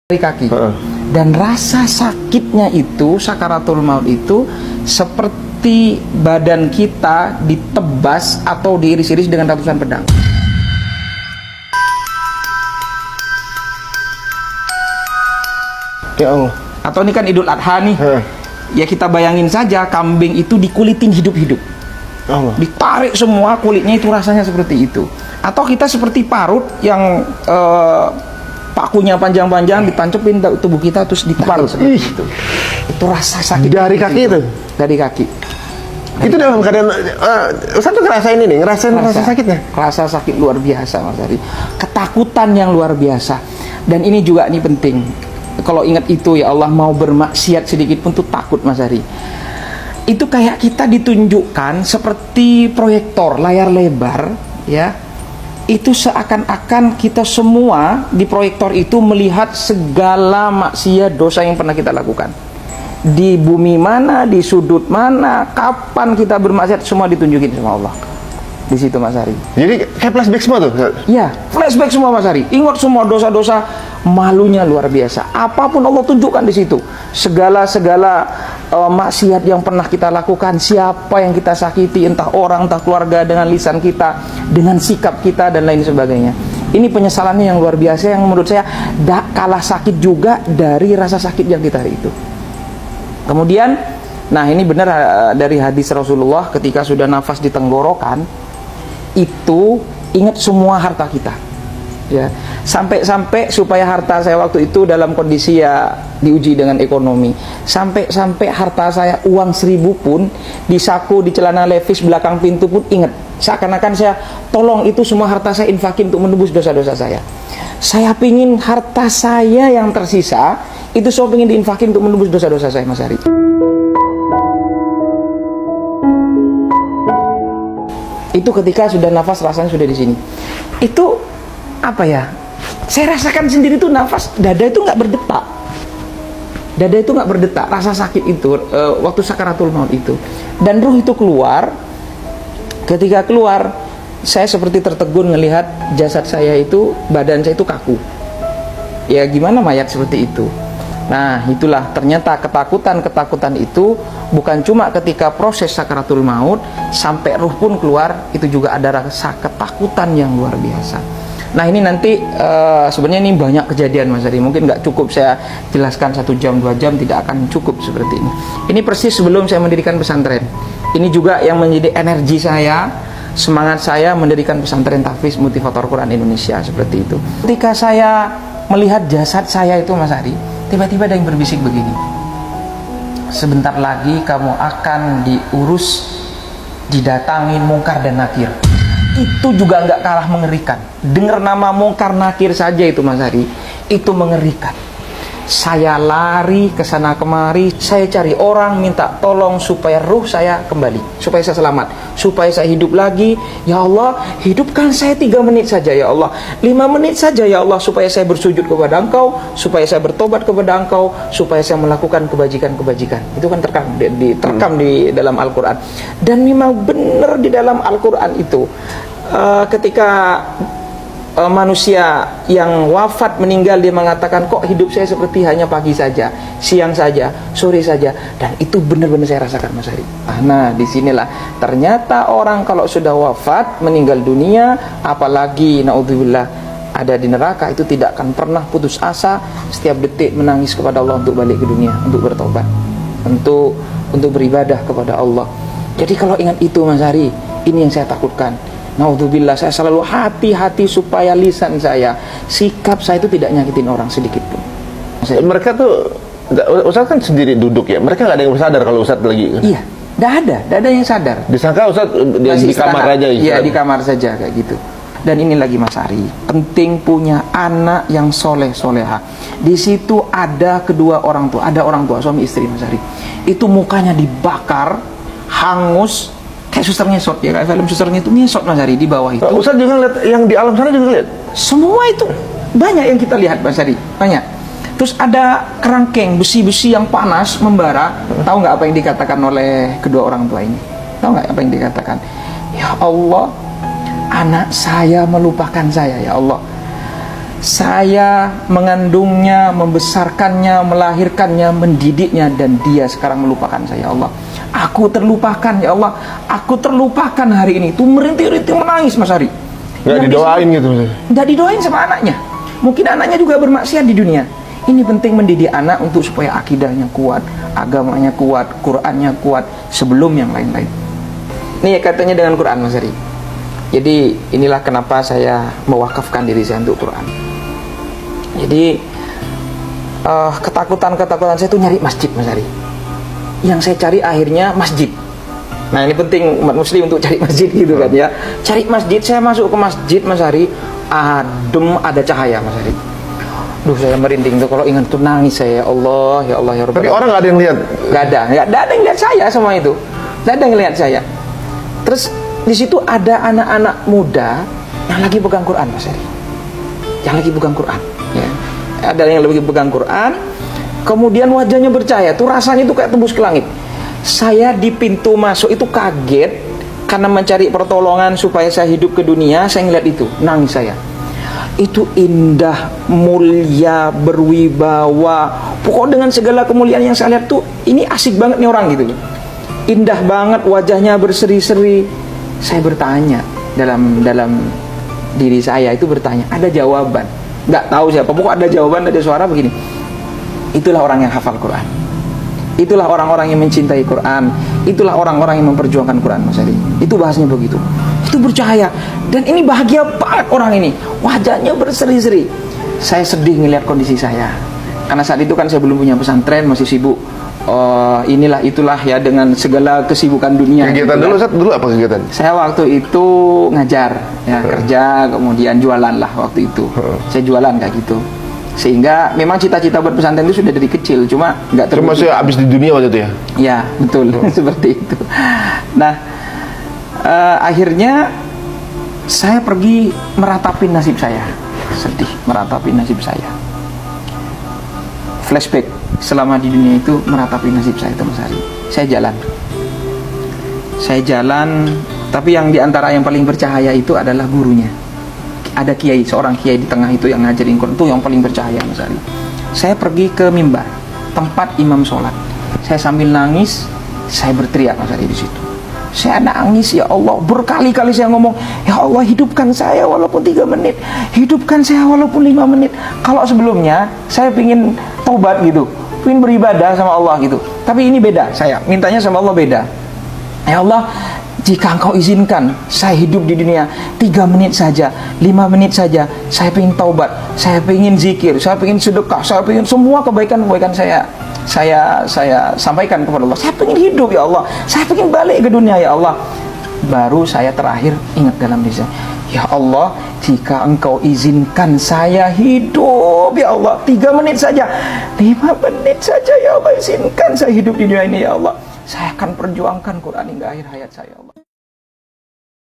dari kaki. Dan rasa sakitnya itu, sakaratul maut itu seperti badan kita ditebas atau diiris-iris dengan ratusan pedang. Ya Allah. Atau ini kan Idul Adha nih. Ya kita bayangin saja kambing itu dikulitin hidup-hidup. Allah. Ditarik semua kulitnya, itu rasanya seperti itu. Atau kita seperti parut yang pakunya panjang-panjang ditancepin tubuh kita terus ditarik seperti itu. Itu rasa sakit dari kaki itu. Dari kaki. Itu dalam keadaan Ustaz tuh ngerasain ini, ngerasain rasa sakitnya. Rasa sakit luar biasa, Mas Ari. Ketakutan yang luar biasa. Dan ini juga ini penting. Kalau ingat itu, ya Allah, mau bermaksiat sedikit pun tuh takut, Mas Ari. Itu kayak kita ditunjukkan seperti proyektor layar lebar, ya. Itu seakan-akan kita semua di proyektor itu melihat segala maksiat dosa yang pernah kita lakukan. Di bumi mana, di sudut mana, kapan kita bermaksiat, semua ditunjukin sama Allah. Di situ, Mas Ari. Jadi kayak flashback semua tuh? Ya, flashback semua, Mas Ari. Ingat semua dosa-dosa, malunya luar biasa. Apapun Allah tunjukkan di situ. Segala maksiat yang pernah kita lakukan, siapa yang kita sakiti, entah orang, entah keluarga, dengan lisan kita, dengan sikap kita, dan lain sebagainya. Ini penyesalannya yang luar biasa, yang menurut saya tak kalah sakit juga dari rasa sakit yang kita hari itu. Kemudian, nah ini benar dari hadis Rasulullah, ketika sudah nafas di tenggorokan, itu ingat semua harta kita, ya, sampai supaya harta saya waktu itu dalam kondisi ya diuji dengan ekonomi, sampai harta saya uang 1000 pun di saku, di celana levis belakang pintu pun ingat, seakan-akan saya tolong itu semua harta saya infakin untuk menebus dosa-dosa saya. Saya pingin harta saya yang tersisa itu saya pingin diinfakin untuk menebus dosa-dosa saya, Mas Ari. Itu ketika sudah nafas, rasanya sudah di sini. Itu apa ya? Saya rasakan sendiri tuh nafas, dada itu nggak berdetak. Dada itu nggak berdetak, rasa sakit itu waktu sakaratul maut itu. Dan ruh itu keluar. Ketika keluar, saya seperti tertegun ngelihat jasad saya itu, badan saya itu kaku. Ya gimana mayat seperti itu? Nah, itulah ternyata ketakutan itu bukan cuma ketika proses sakaratul maut, sampai ruh pun keluar, itu juga ada rasa ketakutan yang luar biasa. Nah, ini nanti sebenarnya ini banyak kejadian, Mas Ari. Mungkin nggak cukup saya jelaskan 1 jam 2 jam, tidak akan cukup seperti ini. Ini persis sebelum saya mendirikan pesantren. Ini juga yang menjadi energi saya, semangat saya mendirikan pesantren tahfiz motivator Quran Indonesia, seperti itu. Ketika saya melihat jasad saya itu, Mas Ari, tiba-tiba ada yang berbisik begini, sebentar lagi kamu akan diurus, didatangin mungkar dan nakir. Itu juga nggak kalah mengerikan. Dengar nama mungkar nakir saja itu, Mas Ari, itu mengerikan. Saya lari ke sana kemari, saya cari orang minta tolong supaya ruh saya kembali, supaya saya selamat, supaya saya hidup lagi. Ya Allah, hidupkan saya 3 menit saja, ya Allah, 5 menit saja, ya Allah, supaya saya bersujud kepada Engkau, supaya saya bertobat kepada Engkau, supaya saya melakukan kebajikan-kebajikan. Itu kan terkam di dalam Al-Quran. Dan memang benar di dalam Al-Quran itu, ketika manusia yang wafat meninggal, dia mengatakan, kok hidup saya seperti hanya pagi saja, siang saja, sore saja. Dan itu benar-benar saya rasakan, Mas Ari. Nah, disinilah ternyata orang kalau sudah wafat meninggal dunia, apalagi naudzubillah ada di neraka, itu tidak akan pernah putus asa, setiap detik menangis kepada Allah untuk balik ke dunia, untuk bertobat, untuk beribadah kepada Allah. Jadi kalau ingat itu, Mas Ari, ini yang saya takutkan. Naudzubillah, saya selalu hati-hati supaya lisan saya, sikap saya itu tidak nyakitin orang sedikit pun. Mereka tuh, Ustaz kan sendiri duduk ya, mereka nggak ada yang sadar kalau Ustaz lagi. Iya, nggak ada yang sadar. Disangka Ustaz di kamar aja. Iya, di kamar saja kayak gitu. Dan ini lagi, Mas Ari, penting punya anak yang soleh-soleha. Di situ ada kedua orang tua, ada orang tua suami istri, Mas Ari. Itu mukanya dibakar, hangus. Kayak suster ngesot ya, kayak film susternya itu ngesot, Mas Ari, di bawah itu. Ustaz juga lihat yang di alam sana juga lihat. Semua itu banyak yang kita lihat, Mas Ari, banyak. Terus ada kerangkeng, besi-besi yang panas membara. Tahu nggak apa yang dikatakan oleh kedua orang tua ini? Tahu nggak apa yang dikatakan? Ya Allah, anak saya melupakan saya, ya Allah. Saya mengandungnya, membesarkannya, melahirkannya, mendidiknya, dan dia sekarang melupakan saya, ya Allah. Aku terlupakan, ya Allah. Aku terlupakan hari ini. Itu merintih-rintih menangis Mas Ari. Nggak didoain gitu Mas? Nggak didoain sama anaknya. Mungkin anaknya juga bermaksiat di dunia. Ini penting mendidik anak untuk supaya akidahnya kuat, agamanya kuat, Qur'annya kuat sebelum yang lain-lain. Ini katanya dengan Qur'an Mas Ari. Jadi inilah kenapa saya mewakafkan diri saya untuk Qur'an. Jadi ketakutan saya itu nyari masjid Mas Ari. Yang saya cari akhirnya masjid. Nah ini penting umat muslim untuk cari masjid gitu kan ya. Cari masjid, saya masuk ke masjid Mas Ari, adem, ada cahaya Mas Ari. Duh saya merinding tuh kalau ingat tuh, nangis saya, ya Allah ya Allah ya Rabbi. Tapi orang nggak ada yang lihat? Nggak ada yang lihat saya sama itu. Nggak ada yang lihat saya. Terus di situ ada anak-anak muda yang lagi pegang Quran Mas Ari. Yang lagi pegang Quran ya. Ada yang lagi pegang Quran, kemudian wajahnya bercahaya tuh, rasanya tuh kayak tembus ke langit. Saya di pintu masuk itu kaget karena mencari pertolongan supaya saya hidup ke dunia. Saya ngeliat itu, nangis saya. Itu indah, mulia, berwibawa. Pokoknya dengan segala kemuliaan yang saya lihat tuh, ini asik banget nih orang gitu. Indah banget, wajahnya berseri-seri. Saya bertanya dalam diri saya itu bertanya, ada jawaban. Nggak tahu siapa, pokoknya ada jawaban, ada suara begini. Itulah orang yang hafal Quran. Itulah orang-orang yang mencintai Quran. Itulah orang-orang yang memperjuangkan Quran Mas Ari. Itu bahasanya begitu. Itu bercahaya. Dan ini bahagia banget orang ini. Wajahnya berseri-seri. Saya sedih ngelihat kondisi saya. Karena saat itu kan saya belum punya pesantren, masih sibuk. Inilah itulah ya dengan segala kesibukan dunia. Kegiatan dulu, Ustaz, dulu apa kegiatan? Saya waktu itu ngajar, ya kerja, kemudian jualan lah waktu itu. Saya jualan kayak gitu. Sehingga memang cita-cita buat pesantren itu sudah dari kecil, cuma nggak terwujud. Cuma habis di dunia waktu itu ya? Ya betul, seperti itu. Nah akhirnya saya pergi meratapi nasib saya, sedih meratapi nasib saya. Flashback selama di dunia itu meratapi nasib saya itu Mas Ari. Saya jalan, tapi yang diantara yang paling bercahaya itu adalah gurunya. Ada kiai, seorang kiai di tengah itu yang ngajarin Quran, itu yang paling bercahaya Mas Ari. Saya pergi ke mimbar, tempat imam sholat. Saya sambil nangis, saya berteriak Mas Ari di situ. Saya nangis, ya Allah, berkali-kali saya ngomong, ya Allah hidupkan saya walaupun 3 menit, hidupkan saya walaupun 5 menit. Kalau sebelumnya saya pingin taubat gitu, pingin beribadah sama Allah gitu. Tapi ini beda, saya mintanya sama Allah beda. Ya Allah, jika Engkau izinkan saya hidup di dunia 3 menit saja, 5 menit saja, saya ingin taubat, saya ingin zikir, saya ingin sedekah, saya ingin semua kebaikan-kebaikan saya sampaikan kepada Allah. Saya ingin hidup ya Allah, saya ingin balik ke dunia ya Allah. Baru saya terakhir ingat dalam diri saya, ya Allah, jika Engkau izinkan saya hidup ya Allah 3 menit saja, 5 menit saja ya Allah, izinkan saya hidup di dunia ini ya Allah. Saya akan perjuangkan Quran hingga akhir hayat saya, Allah.